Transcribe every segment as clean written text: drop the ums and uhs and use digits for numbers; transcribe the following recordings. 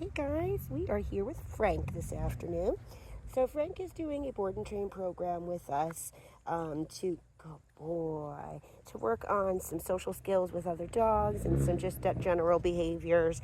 Hey guys, we are here with Frank this afternoon. So Frank is doing a board and train program with us to, oh boy, to work on some social skills with other dogs and some just general behaviors.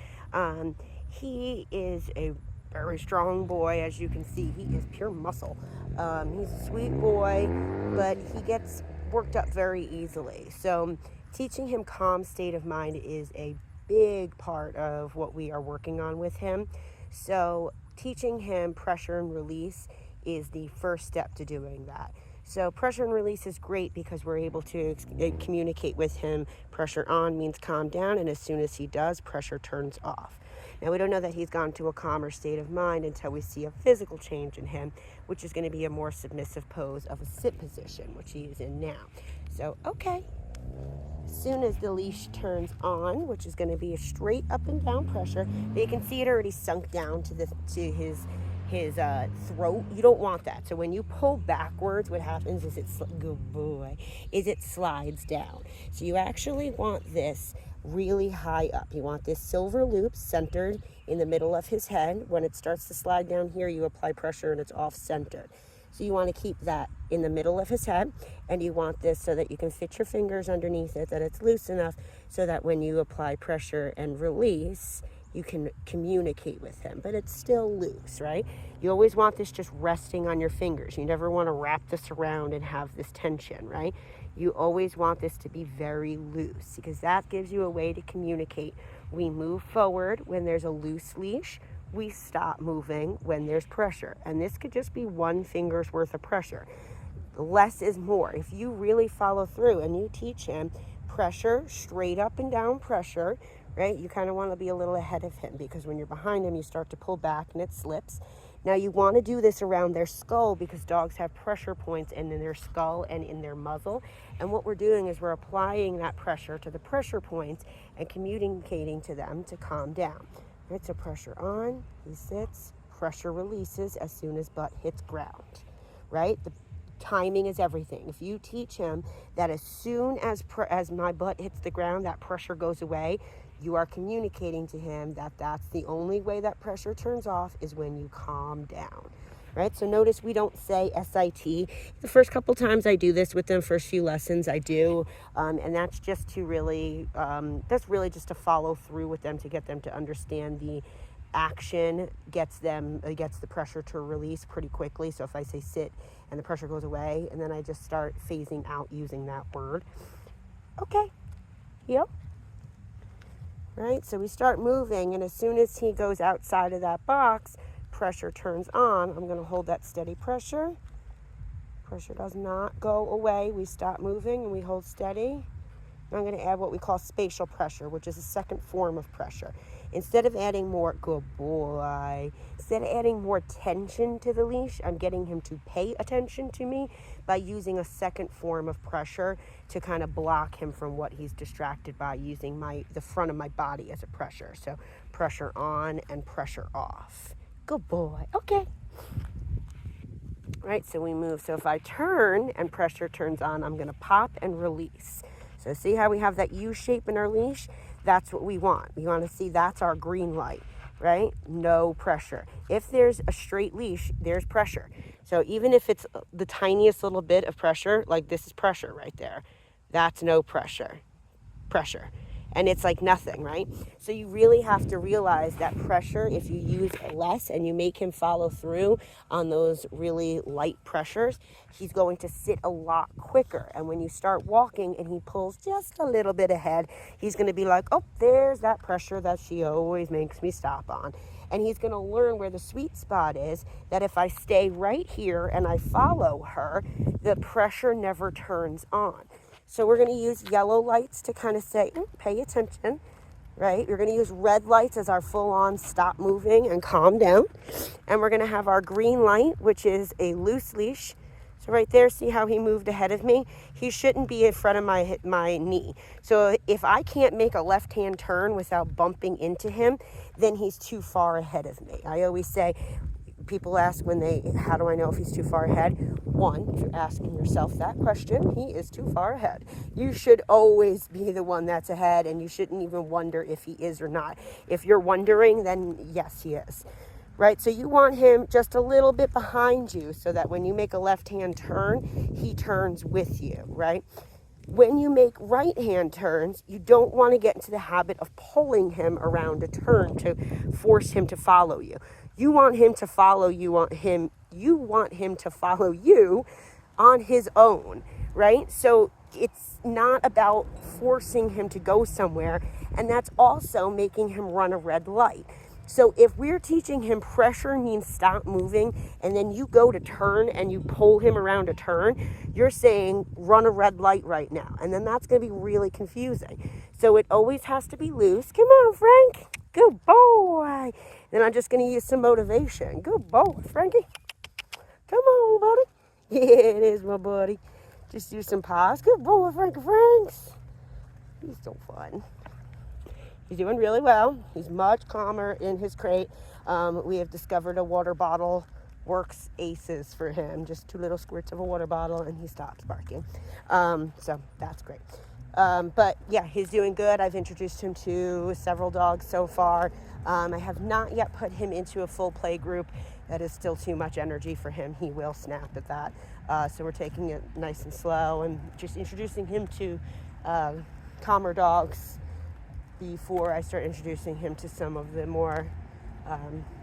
He is a very strong boy, as you can see. He is pure muscle. He's a sweet boy, but he gets worked up very easily. So teaching him calm state of mind is a big part of what we are working on with him. So teaching him pressure and release is the first step to doing that. So pressure and release is great because we're able to communicate with him. Pressure on means calm down, and as soon as he does, pressure turns off. Now, we don't know that he's gone to a calmer state of mind until we see a physical change in him, which is going to be a more submissive pose of a sit position, which he is in now. So, okay. As soon as the leash turns on, which is going to be a straight up and down pressure, but you can see it already sunk down to his throat. You don't want that. So when you pull backwards, what happens is good boy, is it slides down. So you actually want this really high up. You want this silver loop centered in the middle of his head. When it starts to slide down here, you apply pressure and it's off centered. So you want to keep that in the middle of his head, and you want this so that you can fit your fingers underneath it, that it's loose enough so that when you apply pressure and release, you can communicate with him, but it's still loose, right? You always want this just resting on your fingers. You never want to wrap this around and have this tension, right? You always want this to be very loose because that gives you a way to communicate. We move forward when there's a loose leash. We stop moving when there's pressure. And this could just be one finger's worth of pressure. Less is more. If you really follow through and you teach him pressure, straight up and down pressure, right? You kind of want to be a little ahead of him because when you're behind him, you start to pull back and it slips. Now you want to do this around their skull because dogs have pressure points in their skull and in their muzzle. And what we're doing is we're applying that pressure to the pressure points and communicating to them to calm down. Right, so pressure on, he sits, pressure releases as soon as butt hits ground, right? The timing is everything. If you teach him that as soon as my butt hits the ground, that pressure goes away, you are communicating to him that that's the only way that pressure turns off is when you calm down. Right? So notice we don't say SIT. The first couple times I do this with them, first few lessons I do, and that's just to really, that's really just to follow through with them to get them to understand the action gets the pressure to release pretty quickly. So if I say sit and the pressure goes away, and then I just start phasing out using that word. Okay, yep. Right, so we start moving, and as soon as he goes outside of that box, pressure turns on. I'm going to hold that steady pressure. Pressure does not go away. We stop moving and we hold steady. Now I'm going to add what we call spatial pressure, which is a second form of pressure. Instead of adding more, good boy, instead of adding more tension to the leash, I'm getting him to pay attention to me by using a second form of pressure to kind of block him from what he's distracted by, using the front of my body as a pressure. So pressure on and pressure off. Good boy. Okay. Right, so we move. So if I turn and pressure turns on, I'm going to pop and release. So see how we have that U shape in our leash? That's what we want. We want to see that's our green light, right? No pressure. If there's a straight leash, there's pressure. So even if it's the tiniest little bit of pressure, like this is pressure right there, that's no pressure. Pressure. And it's like nothing, right? So you really have to realize that pressure, if you use less and you make him follow through on those really light pressures, he's going to sit a lot quicker. And when you start walking and he pulls just a little bit ahead, he's going to be like, oh, there's that pressure that she always makes me stop on. And he's going to learn where the sweet spot is, that if I stay right here and I follow her, the pressure never turns on. So we're going to use yellow lights to kind of say, pay attention, right? We're going to use red lights as our full-on stop moving and calm down. And we're going to have our green light, which is a loose leash. So right there, see how he moved ahead of me? He shouldn't be in front of my knee. So if I can't make a left-hand turn without bumping into him, then he's too far ahead of me. I always say, people ask how do I know if he's too far ahead? one, if you're asking yourself that question, he is too far ahead. You should always be the one that's ahead, and you shouldn't even wonder if he is or not. If you're wondering, then yes, he is. Right? So you want him just a little bit behind you so that when you make a left-hand turn, he turns with you, right? When you make right-hand turns, you don't want to get into the habit of pulling him around a turn to force him to follow you. You want him to follow you to follow you on his own, right? So it's not about forcing him to go somewhere, and that's also making him run a red light. So if we're teaching him pressure means stop moving, and then you go to turn and you pull him around a turn, you're saying run a red light right now. And then that's going to be really confusing. So it always has to be loose. Come on, Frank. Good boy. Then I'm just going to use some motivation. Good boy, Frankie. Come on, buddy. Yeah, it is, my buddy. Just do some paws. Good boy, Frankie Franks. He's so fun. He's doing really well. He's much calmer in his crate. We have discovered a water bottle works aces for him. Just 2 little squirts of a water bottle and he stops barking. So that's great. But yeah, he's doing good. I've introduced him to several dogs so far. I have not yet put him into a full play group. That is still too much energy for him. He will snap at that. So we're taking it nice and slow and just introducing him to calmer dogs before I start introducing him to some of the more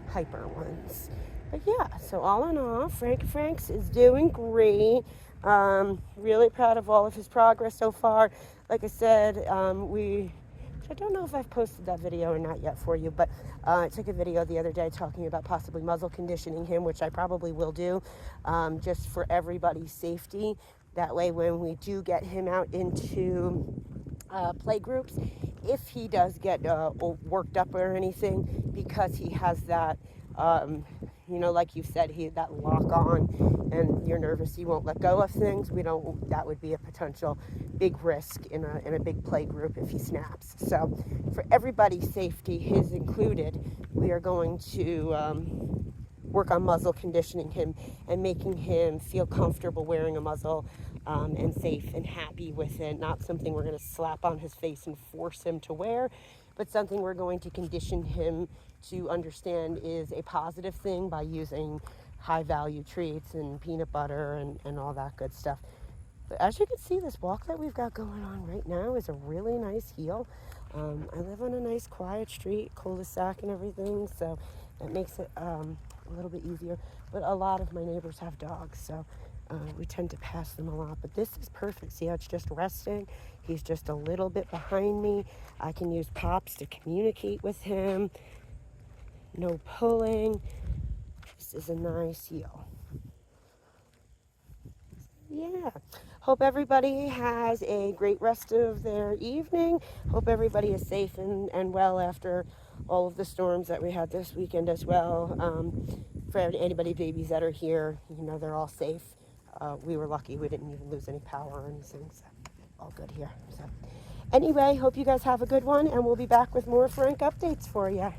hyper ones. But yeah, so all in all, Frankie Franks is doing great. Really proud of all of his progress so far. Like I said, I don't know if I've posted that video or not yet for you, but I took a video the other day talking about possibly muzzle conditioning him, which I probably will do, just for everybody's safety. That way, when we do get him out into play groups, if he does get worked up or anything, because he has that, like you said, that lock on, and you're nervous he won't let go of things. That would be a potential big risk in a big play group if he snaps. So for everybody's safety, his included, we are going to work on muzzle conditioning him and making him feel comfortable wearing a muzzle, and safe and happy with it. Not something we're going to slap on his face and force him to wear, but something we're going to condition him to understand is a positive thing by using high value treats and peanut butter and all that good stuff. But as you can see, this walk that we've got going on right now is a really nice heel. I live on a nice quiet street, cul-de-sac and everything, so that makes it a little bit easier. But a lot of my neighbors have dogs, so we tend to pass them a lot. But this is perfect. See how it's just resting? He's just a little bit behind me. I can use pops to communicate with him. No pulling. This is a nice heel. Yeah. Hope everybody has a great rest of their evening. Hope everybody is safe and well after all of the storms that we had this weekend as well. For anybody babies that are here, they're all safe. We were lucky we didn't even lose any power or anything, so all good here. So anyway, hope you guys have a good one, and we'll be back with more Frank updates for you.